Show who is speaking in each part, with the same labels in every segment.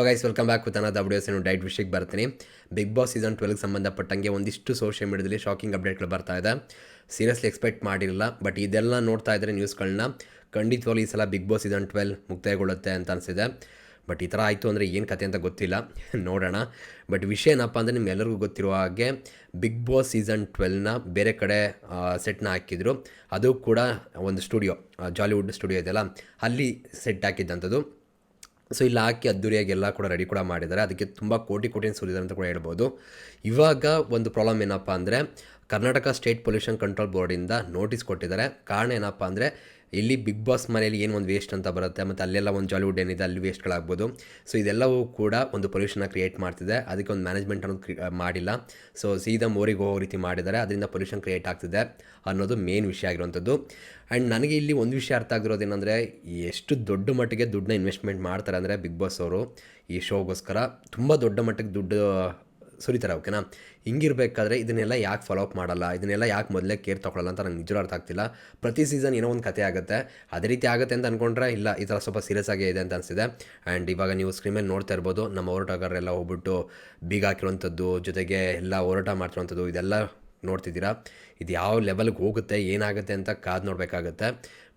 Speaker 1: Guys welcome back with another videos. Diet ವಿಷಯಕ್ಕೆ ಬರ್ತೀನಿ. Big boss season 12ಗೆ ಸಂಬಂಧಪಟ್ಟಂಗೆ ಒಂದಿಷ್ಟು ಸೋಷಿಯಲ್ ಮೀಡಿಯಾದಲ್ಲಿ ಶಾಕಿಂಗ್ ಅಪ್ಡೇಟ್ಗಳು ಬರ್ತಾ ಇದೆ. ಸೀರಿಯಸ್ಲಿ ಎಕ್ಸ್ಪೆಕ್ಟ್ ಮಾಡಿರಲಿಲ್ಲ, ಬಟ್ ಇದೆಲ್ಲ ನೋಡ್ತಾ ಇದ್ದರೆ ನ್ಯೂಸ್ಗಳನ್ನ ಖಂಡಿತವಾಗ್ಲೂ ಈ ಸಲ ಬಿಗ್ ಬಾಸ್ ಸೀಸನ್ 12 ಮುಕ್ತಾಯಗೊಳ್ಳುತ್ತೆ ಅಂತ ಅನಿಸಿದೆ. ಬಟ್ ಈ ಥರ ಆಯಿತು ಅಂದರೆ ಏನು ಕತೆ ಅಂತ ಗೊತ್ತಿಲ್ಲ, ನೋಡೋಣ. ಬಟ್ ವಿಷಯ ಏನಪ್ಪ ಅಂದರೆ ನಿಮ್ಗೆಲ್ಲರಿಗೂ ಗೊತ್ತಿರುವ ಹಾಗೆ ಬಿಗ್ ಬಾಸ್ ಸೀಸನ್ 12ನ ಬೇರೆ ಕಡೆ ಸೆಟ್ನ ಹಾಕಿದ್ರು. ಅದು ಕೂಡ ಒಂದು ಸ್ಟುಡಿಯೋ, ಜಾಲಿವುಡ್ ಸ್ಟುಡಿಯೋ ಇದೆಯಲ್ಲ, ಅಲ್ಲಿ ಸೆಟ್ ಹಾಕಿದ್ದಂಥದ್ದು. ಸೊ ಇಲ್ಲಿ ಹಾಕಿ ಅದ್ದೂರಿಯಾಗಿ ಎಲ್ಲ ಕೂಡ ರೆಡಿ ಕೂಡ ಮಾಡಿದ್ದಾರೆ. ಅದಕ್ಕೆ ತುಂಬ ಕೋಟಿ ಸುರಿದ್ದಾರೆ ಅಂತ ಕೂಡ ಹೇಳ್ಬೋದು. ಇವಾಗ ಒಂದು ಪ್ರಾಬ್ಲಮ್ ಏನಪ್ಪ ಅಂದರೆ, ಕರ್ನಾಟಕ ಸ್ಟೇಟ್ ಪೊಲ್ಯೂಷನ್ ಕಂಟ್ರೋಲ್ ಬೋರ್ಡಿಂದ ನೋಟಿಸ್ ಕೊಟ್ಟಿದ್ದಾರೆ. ಕಾರಣ ಏನಪ್ಪ ಅಂದರೆ, ಇಲ್ಲಿ ಬಿಗ್ ಬಾಸ್ ಮನೆಯಲ್ಲಿ ಏನು ಒಂದು ವೇಸ್ಟ್ ಅಂತ ಬರುತ್ತೆ, ಮತ್ತು ಅಲ್ಲೆಲ್ಲ ಒಂದು ಜಾಲಿವುಡ್ ಏನಿದೆ ಅಲ್ಲಿ ವೇಸ್ಟ್ಗಳಾಗ್ಬೋದು. ಸೊ ಇದೆಲ್ಲವೂ ಕೂಡ ಒಂದು ಪೊಲ್ಯೂಷನ್ನ ಕ್ರಿಯೇಟ್ ಮಾಡ್ತಿದೆ. ಅದಕ್ಕೆ ಒಂದು ಮ್ಯಾನೇಜ್ಮೆಂಟ್ ಅನ್ನೋದು ಮಾಡಿಲ್ಲ. ಸೊ ಸೀದಾ ಮೋರಿಗೆ ಹೋಗೋ ರೀತಿ ಮಾಡಿದ್ದಾರೆ. ಅದರಿಂದ ಪೊಲ್ಯೂಷನ್ ಕ್ರಿಯೇಟ್ ಆಗ್ತಿದೆ ಅನ್ನೋದು ಮೇನ್ ವಿಷಯ ಆಗಿರುವಂಥದ್ದು. ಆ್ಯಂಡ್ ನನಗೆ ಇಲ್ಲಿ ಒಂದು ವಿಷಯ ಅರ್ಥ ಆಗಿರೋದೇನೆಂದರೆ, ಎಷ್ಟು ದೊಡ್ಡ ಮಟ್ಟಿಗೆ ದುಡ್ಡನ್ನ ಇನ್ವೆಸ್ಟ್ಮೆಂಟ್ ಮಾಡ್ತಾರೆ ಅಂದರೆ ಬಿಗ್ ಬಾಸ್ ಅವರು ಈ ಶೋಗೋಸ್ಕರ ತುಂಬ ದೊಡ್ಡ ಮಟ್ಟಿಗೆ ದುಡ್ಡು ಸುರಿತಾರೆ. ಓಕೆನಾ? ಹಿಂಗಿರಬೇಕಾದ್ರೆ ಇದನ್ನೆಲ್ಲ ಯಾಕೆ ಫಾಲೋ ಅಪ್ ಮಾಡಲ್ಲ, ಇದನ್ನೆಲ್ಲ ಯಾಕೆ ಮೊದಲೇ ಕೇರ್ ತೊಗೊಳ್ಳಲ್ಲ ಅಂತ ನಂಗೆ ನಿಜವೂ ಅರ್ಥ ಆಗ್ತಿಲ್ಲ. ಪ್ರತಿ ಸೀಸನ್ ಏನೋ ಒಂದು ಕತೆ ಆಗುತ್ತೆ, ಅದೇ ರೀತಿ ಆಗುತ್ತೆ ಅಂತ ಅಂದ್ಕೊಂಡ್ರೆ ಇಲ್ಲ, ಈ ಥರ ಸ್ವಲ್ಪ ಸೀರಿಯಸ್ ಆಗೇ ಇದೆ ಅಂತ ಅನಿಸಿದೆ. ಆ್ಯಂಡ್ ಇವಾಗ ನೀವು ಸ್ಕ್ರೀನ್ ಮೇಲೆ ನೋಡ್ತಾ ಇರ್ಬೋದು, ನಮ್ಮ ಹೋರಾಟಗಾರರೆಲ್ಲ ಹೋಗ್ಬಿಟ್ಟು ಬೀಗ ಹಾಕಿರುವಂಥದ್ದು, ಜೊತೆಗೆ ಎಲ್ಲ ಹೋರಾಟ ಮಾಡ್ತಿರುವಂಥದ್ದು, ಇದೆಲ್ಲ ನೋಡ್ತಿದ್ದೀರಾ. ಇದು ಯಾವ ಲೆವೆಲ್ಗೆ ಹೋಗುತ್ತೆ, ಏನಾಗುತ್ತೆ ಅಂತ ಕಾದು ನೋಡಬೇಕಾಗತ್ತೆ.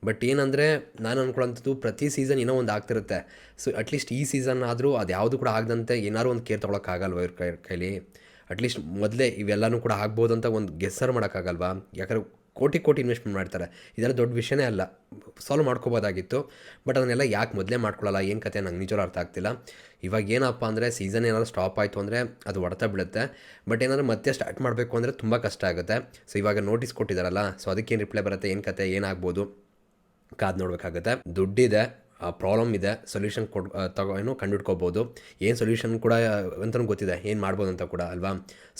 Speaker 1: ಬಟ್ ಏನಂದರೆ, ನಾನು ಅಂದ್ಕೊಳ್ಳೋಂಥದ್ದು ಪ್ರತಿ ಸೀಸನ್ ಏನೋ ಒಂದು ಆಗ್ತಿರುತ್ತೆ. ಸೊ ಅಟ್ಲೀಸ್ಟ್ ಈ ಸೀಸನ್ ಆದರೂ ಅದು ಯಾವುದು ಕೂಡ ಆಗದಂತೆ ಏನಾದ್ರು ಒಂದು ಕೇರ್ ತೊಗೊಳಕ್ಕಾಗಲ್ವ ಇವ್ರ ಕೈಲಿ? ಅಟ್ಲೀಸ್ಟ್ ಮೊದಲೇ ಇವೆಲ್ಲನೂ ಕೂಡ ಆಗ್ಬೋದು ಅಂತ ಒಂದು ಗೆಸ್ಸರ್ ಮಾಡೋಕ್ಕಾಗಲ್ವಾ? ಯಾಕಂದರೆ ಕೋಟಿ ಇನ್ವೆಸ್ಟ್ಮೆಂಟ್ ಮಾಡ್ತಾರೆ. ಇದೆಲ್ಲ ದೊಡ್ಡ ವಿಷಯನೇ ಅಲ್ಲ, ಸಾಲ್ವ್ ಮಾಡ್ಕೋಬೋದಾಗಿತ್ತು. ಬಟ್ ಅದನ್ನೆಲ್ಲ ಯಾಕೆ ಮೊದಲೇ ಮಾಡ್ಕೊಳ್ಳಲ್ಲ, ಏನು ಕತೆ ನಂಗೆ ನಿಜವೂ ಅರ್ಥ ಆಗ್ತಿಲ್ಲ. ಇವಾಗ ಏನಪ್ಪ ಅಂದರೆ, ಸೀಸನ್ ಏನಾದರೂ ಸ್ಟಾಪ್ ಆಯಿತು ಅಂದರೆ ಅದು ಹೊಡೆತ ಬೀಳುತ್ತೆ. ಬಟ್ ಏನಾದರೂ ಮತ್ತೆ ಸ್ಟಾರ್ಟ್ ಮಾಡಬೇಕು ಅಂದರೆ ತುಂಬ ಕಷ್ಟ ಆಗುತ್ತೆ. ಸೊ ಇವಾಗ ನೋಟಿಸ್ ಕೊಟ್ಟಿದ್ದಾರಲ್ಲ, ಸೊ ಅದಕ್ಕೇನು ರಿಪ್ಲೈ ಬರುತ್ತೆ, ಏನು ಕತೆ ಏನಾಗ್ಬೋದು ಕಾದು ನೋಡಬೇಕಾಗುತ್ತೆ. ದುಡ್ಡಿದೆ, ಪ್ರಾಬ್ಲಮ್ ಇದೆ, ಸೊಲ್ಯೂಷನ್ ಕಂಡುಹಿಡ್ಕೋಬೋದು. ಏನು ಸೊಲ್ಯೂಷನ್ ಕೂಡ ಅಂತಲೂ ಗೊತ್ತಿದೆ, ಏನು ಮಾಡ್ಬೋದು ಅಂತ ಕೂಡ ಅಲ್ವಾ?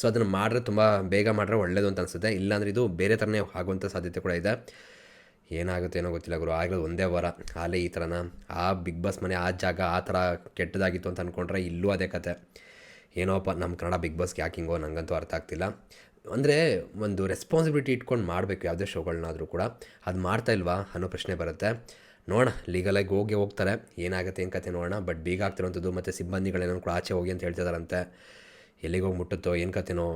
Speaker 1: ಸೊ ಅದನ್ನು ಮಾಡಿದ್ರೆ ತುಂಬ ಬೇಗ ಮಾಡಿದ್ರೆ ಒಳ್ಳೆಯದು ಅಂತ ಅನಿಸುತ್ತೆ. ಇಲ್ಲಾಂದರೆ ಇದು ಬೇರೆ ಥರನೇ ಆಗುವಂಥ ಸಾಧ್ಯತೆ ಕೂಡ ಇದೆ. ಏನಾಗುತ್ತೆ ಏನೋ ಗೊತ್ತಿಲ್ಲ ಗುರು. ಆಗಿರೋದು ಒಂದೇ ವಾರ ಆಲೇ ಈ ಥರನ. ಆ ಬಿಗ್ ಬಾಸ್ ಮನೆ, ಆ ಜಾಗ ಆ ಥರ ಕೆಟ್ಟದಾಗಿತ್ತು ಅಂತ ಅಂದ್ಕೊಂಡ್ರೆ ಇಲ್ಲೂ ಅದೇ ಕತೆ. ಏನೋಪ್ಪ, ನಮ್ಮ ಕನ್ನಡ ಬಿಗ್ ಬಾಸ್ಗೆ ಯಾಕೆ ಹಿಂಗೋ ನನಗಂತೂ ಅರ್ಥ ಆಗ್ತಿಲ್ಲ. ಅಂದರೆ ಒಂದು ರೆಸ್ಪಾನ್ಸಿಬಿಲಿಟಿ ಇಟ್ಕೊಂಡು ಮಾಡಬೇಕು ಯಾವುದೇ ಶೋಗಳನ್ನಾದರೂ ಕೂಡ. ಅದು ಮಾಡ್ತಾ ಇಲ್ವಾ ಅನ್ನೋ ಪ್ರಶ್ನೆ ಬರುತ್ತೆ. ನೋಡೋಣ, ಲೀಗಲಾಗಿ ಹೋಗ್ತಾರೆ, ಏನಾಗುತ್ತೆ ಏನು ಕತೆ ನೋಡೋಣ. ಬಟ್ ಬೀಗ ಆಗ್ತಿರೋಂಥದ್ದು ಮತ್ತು ಸಿಬ್ಬಂದಿಗಳೇನೋ ಕೂಡ ಆಚೆ ಹೋಗಿ ಅಂತ ಹೇಳ್ತಿದಾರಂತೆ. ಎಲ್ಲಿಗೆ ಹೋಗಿ ಮುಟ್ಟುತ್ತೋ ಏನು ಕತೆನೋ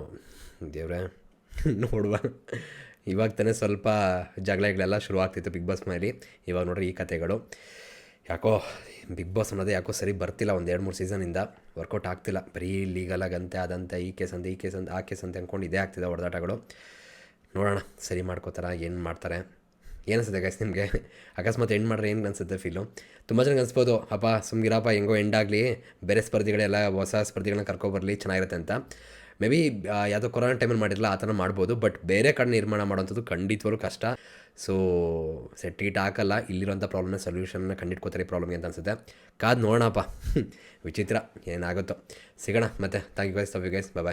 Speaker 1: ದೇವ್ರೆ, ನೋಡುವ. ಇವಾಗ ತಾನೇ ಸ್ವಲ್ಪ ಜಗಳಗಳೆಲ್ಲ ಶುರು ಆಗ್ತಿತ್ತು ಬಿಗ್ ಬಾಸ್ ಮೇಲೆ. ಇವಾಗ ನೋಡ್ರಿ ಈ ಕತೆಗಳು. ಯಾಕೋ ಬಿಗ್ ಬಾಸ್ ಅನ್ನೋದೇ ಯಾಕೋ ಸರಿ ಬರ್ತಿಲ್ಲ. ಒಂದು 2-3 ಸೀಸನಿಂದ ವರ್ಕೌಟ್ ಆಗ್ತಿಲ್ಲ. ಬರೀ ಲೀಗಲಾಗಂತೆ ಅದಂತೆ, ಈ ಕೇಸ್ ಅಂತ ಆ ಕೇಸ್ ಅಂತ ಅಂದ್ಕೊಂಡು ಇದೇ ಆಗ್ತಿದೆ ಹೊಡೆದಾಟಗಳು. ನೋಡೋಣ ಸರಿ ಮಾಡ್ಕೋತಾರ, ಏನು ಮಾಡ್ತಾರೆ. ಏನಿಸುತ್ತೆ ಗೈಸ್ ನಿಮಗೆ? ಅಕಸ್ಮಾತ್ ಎಂಡ್ ಮಾಡ್ರೆ ಏನು ಅನಿಸುತ್ತೆ ಫೀಲು? ತುಂಬ ಜನಕ್ಕೆ ಅನಿಸ್ಬೋದು, ಅಪ್ಪ ಸುಮ್ಗಿರಪ್ಪ, ಹೆಂಗೋ ಎಂಡ್ ಆಗಲಿ, ಬೇರೆ ಸ್ಪರ್ಧಿಗಳೆಲ್ಲ ಹೊಸ ಸ್ಪರ್ಧಿಗಳನ್ನ ಕರ್ಕೊಬರಲಿ, ಚೆನ್ನಾಗಿರುತ್ತೆ ಅಂತ. ಮೇ ಬಿ ಯಾವುದೋ ಕೊರೋನಾ ಟೈಮಲ್ಲಿ ಮಾಡಿರಲ್ಲ, ಆ ಥರ ಮಾಡ್ಬೋದು. ಬಟ್ ಬೇರೆ ಕಡೆ ನಿರ್ಮಾಣ ಮಾಡೋವಂಥದ್ದು ಖಂಡಿತವಾಗ್ಲೂ ಕಷ್ಟ. ಸೊ ಸೆಟ್ ಹಾಕಲ್ಲ. ಇಲ್ಲಿರೋಂಥ ಪ್ರಾಬ್ಲಮ್ನ ಸೊಲ್ಯೂಷನ್ನ ಕಂಡಿಡ್ಕೋತಾರೆ ಈ ಪ್ರಾಬ್ಲಮ್ಗೆ ಅಂತ ಅನಿಸುತ್ತೆ. ಕಾದು ನೋಡೋಣಪ್ಪ. ವಿಚಿತ್ರ ಏನಾಗುತ್ತೋ. ಸಿಗೋಣ ಮತ್ತೆ. Thank you guys, love you guys, bye.